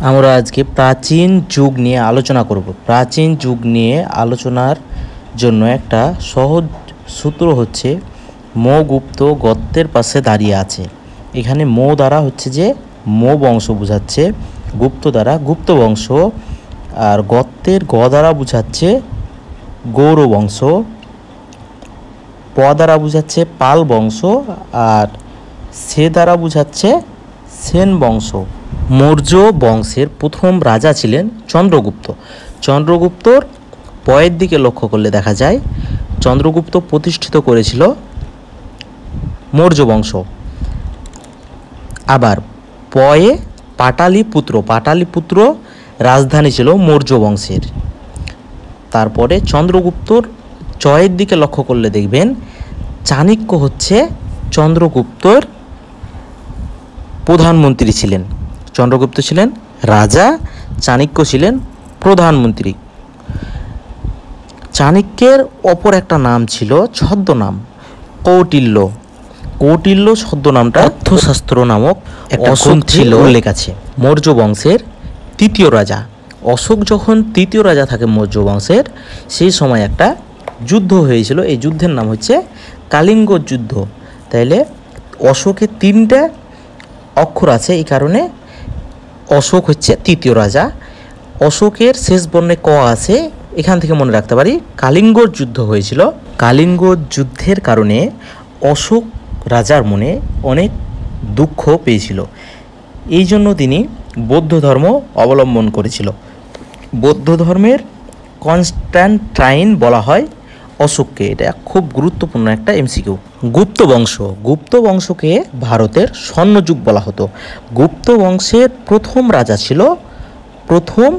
আমরা আজকে প্রাচীন যুগ নিয়ে আলোচনা করব। প্রাচীন যুগ নিয়ে আলোচনার জন্য একটা সহজ সূত্র হচ্ছে মো গুপ্ত গদ্যের পাশে দাঁড়িয়ে আছে। এখানে মো দ্বারা হচ্ছে যে মো বংশ বোঝাচ্ছে, গুপ্ত দ্বারা গুপ্ত বংশ, আর গদ্যের গ দ্বারা বোঝাচ্ছে গৌর বংশ, প দ্বারা বোঝাচ্ছে পাল বংশ, আর সে দ্বারা বোঝাচ্ছে সেন বংশ। মৌর্য বংশের প্রথম রাজা ছিলেন চন্দ্রগুপ্ত। চন্দ্রগুপ্তর পয়ের দিকে লক্ষ্য করলে দেখা যায় চন্দ্রগুপ্ত প্রতিষ্ঠিত করেছিল মৌর্য বংশ। আবার পয়ে পাটালিপুত্র রাজধানী ছিল মৌর্য বংশের। তারপরে চন্দ্রগুপ্তর চয়ের দিকে লক্ষ্য করলে দেখবেন চাণক্য হচ্ছে চন্দ্রগুপ্তর প্রধানমন্ত্রী ছিলেন। চন্দ্রগুপ্ত ছিলেন রাজা, চাণক্য ছিলেন প্রধানমন্ত্রী। চাণক্যের অপর একটা নাম ছিল ছদ্মনাম কৌটিল্য। কৌটিল্য ছদ্মনামটা অর্থশাস্ত্র নামক একটা গ্রন্থের উল্লেখ আছে। মৌর্য বংশের তৃতীয় রাজা অশোক যখন তৃতীয় রাজা থাকে মৌর্য বংশের, সেই সময় একটা যুদ্ধ হয়েছিল। এই যুদ্ধের নাম হচ্ছে কালিঙ্গ যুদ্ধ। তাইলে অশোকের তিনটা অক্ষর আছে, এই কারণে অশোক হচ্ছে তৃতীয় রাজা। অশোকের শেষ বর্ণে ক আছে, এখান থেকে মনে রাখতে পারি কালিঙ্গ যুদ্ধ হয়েছিল। কালিঙ্গ যুদ্ধের কারণে অশোক রাজার মনে অনেক দুঃখ পেয়েছিল। এই জন্য তিনি বৌদ্ধ ধর্ম অবলম্বন করেছিল। বৌদ্ধ ধর্মের কনস্ট্যান্টাইন বলা হয় অশোককে। এটা খুব গুরুত্বপূর্ণ একটা এমসিকিউ। গুপ্ত বংশকে ভারতের স্বর্ণযুগ বলা হতো। গুপ্ত বংশের প্রথম রাজা ছিল প্রথম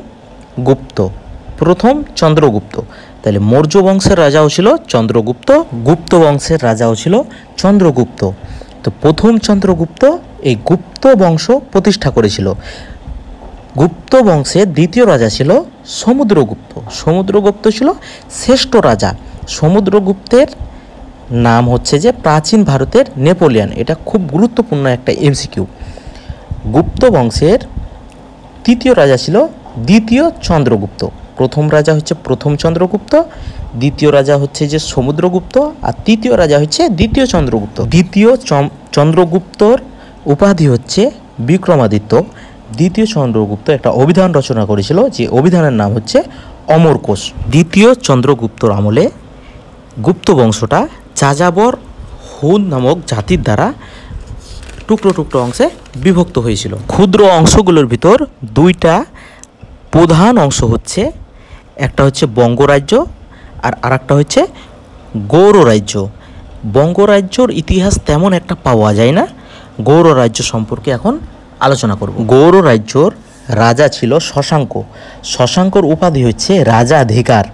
চন্দ্রগুপ্ত। তাহলে মৌর্য বংশের রাজাও ছিল চন্দ্রগুপ্ত, গুপ্ত বংশের রাজাও ছিল চন্দ্রগুপ্ত। তো প্রথম চন্দ্রগুপ্ত এই গুপ্ত বংশ প্রতিষ্ঠা করেছিল। গুপ্ত বংশের দ্বিতীয় রাজা ছিল সমুদ্রগুপ্ত। সমুদ্রগুপ্ত ছিল শ্রেষ্ঠ রাজা। সমুদ্রগুপ্তের নাম হচ্ছে যে প্রাচীন ভারতের নেপোলিয়ন। এটা খুব গুরুত্বপূর্ণ একটা এমসিকিউ। গুপ্ত বংশের তৃতীয় রাজা ছিল দ্বিতীয় চন্দ্রগুপ্ত। প্রথম রাজা হচ্ছে প্রথম চন্দ্রগুপ্ত, দ্বিতীয় রাজা হচ্ছে যে সমুদ্রগুপ্ত, আর তৃতীয় রাজা হচ্ছে দ্বিতীয় চন্দ্রগুপ্ত। দ্বিতীয় চন্দ্রগুপ্তর উপাধি হচ্ছে বিক্রমাদিত্য। দ্বিতীয় চন্দ্রগুপ্ত একটা অভিধান রচনা করেছিল, যে অভিধানের নাম হচ্ছে অমরকোষ। দ্বিতীয় চন্দ্রগুপ্তর আমলে গুপ্ত বংশটা যাযাবর হুন নামক জাতির দ্বারা টুকরো টুকরো অংশে বিভক্ত হয়েছিল। ক্ষুদ্র অংশগুলোর ভিতর দুইটা প্রধান অংশ হচ্ছে, একটা হচ্ছে বঙ্গরাজ্য আর আরেকটা হচ্ছে গৌড় রাজ্য। বঙ্গরাজ্যর ইতিহাস তেমন একটা পাওয়া যায় না। গৌড় রাজ্য সম্পর্কে এখন আলোচনা করব। গৌড় রাজ্যর রাজা ছিল শশাঙ্ক। শশাঙ্কর উপাধি হচ্ছে রাজাধিকার।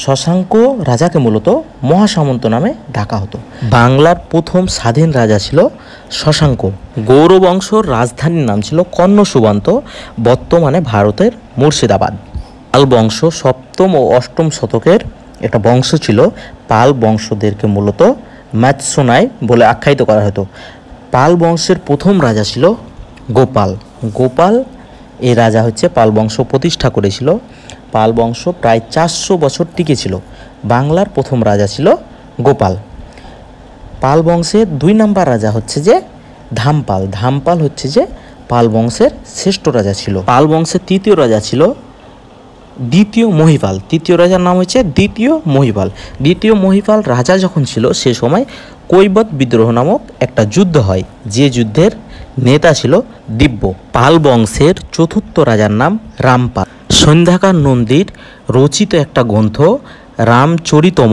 শশাঙ্ক রাজাকে মূলত মহাসামন্ত নামে ডাকা হতো। বাংলার প্রথম স্বাধীন রাজা ছিল শশাঙ্ক। গৌড় বংশর রাজধানীর নাম ছিল কর্ণ সুবন্ত, বর্তমানে ভারতের মুর্শিদাবাদ। পাল বংশ সপ্তম ও অষ্টম শতকের একটা বংশ ছিল। পাল বংশদেরকে মূলত ম্যাৎসোনাই বলে আখ্যায়িত করা হতো। পাল বংশের প্রথম রাজা ছিল গোপাল। এই রাজা হচ্ছে পাল বংশ প্রতিষ্ঠা করেছিল। পাল বংশ প্রায় 400 বছর টিকেছিল। বাংলার প্রথম রাজা ছিল গোপাল। পাল বংশের 2 নম্বর রাজা হচ্ছে যে ধামপাল হচ্ছে যে পাল বংশের শ্রেষ্ঠ রাজা ছিল। পাল বংশের তৃতীয় রাজা ছিল দ্বিতীয় মহিপাল। তৃতীয় রাজার নাম হচ্ছে দ্বিতীয় মহিপাল রাজা যখন ছিল সে সময় কৈবত বিদ্রোহ নামক একটা যুদ্ধ হয়, যে যুদ্ধের নেতা ছিল দিব্য। পাল বংশের চতুর্থ রাজার নাম রামপাল। সন্ধ্যাকার নন্দীর রচিত একটা গ্রন্থ রামচরিতম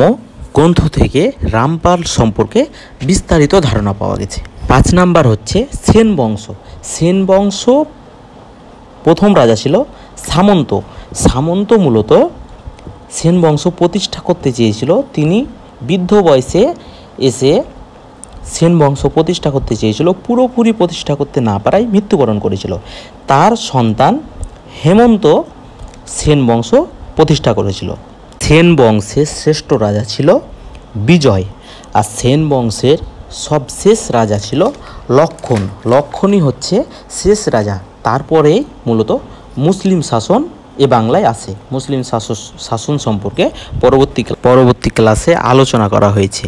গ্রন্থ থেকে রামপাল সম্পর্কে বিস্তারিত ধারণা পাওয়া গেছে। 5 নাম্বার হচ্ছে সেন বংশ প্রথম রাজা ছিল সামন্ত মূলত সেন বংশ প্রতিষ্ঠা করতে চেয়েছিল। তিনি বৃদ্ধ বয়সে এসে সেন বংশ প্রতিষ্ঠা করতে চেয়েছিল, পুরোপুরি প্রতিষ্ঠা করতে না পারায় মৃত্যুবরণ করেছিল। তার সন্তান হেমন্ত সেন বংশ প্রতিষ্ঠা করেছিল। সেন বংশের শ্রেষ্ঠ রাজা ছিল বিজয়, আর সেন বংশের সবশেষ রাজা ছিল লক্ষণই হচ্ছে শেষ রাজা। তারপরে মূলত মুসলিম শাসন এ বাংলায় আসে। মুসলিম শাসন সম্পর্কে পরবর্তী ক্লাসে আলোচনা করা হয়েছে।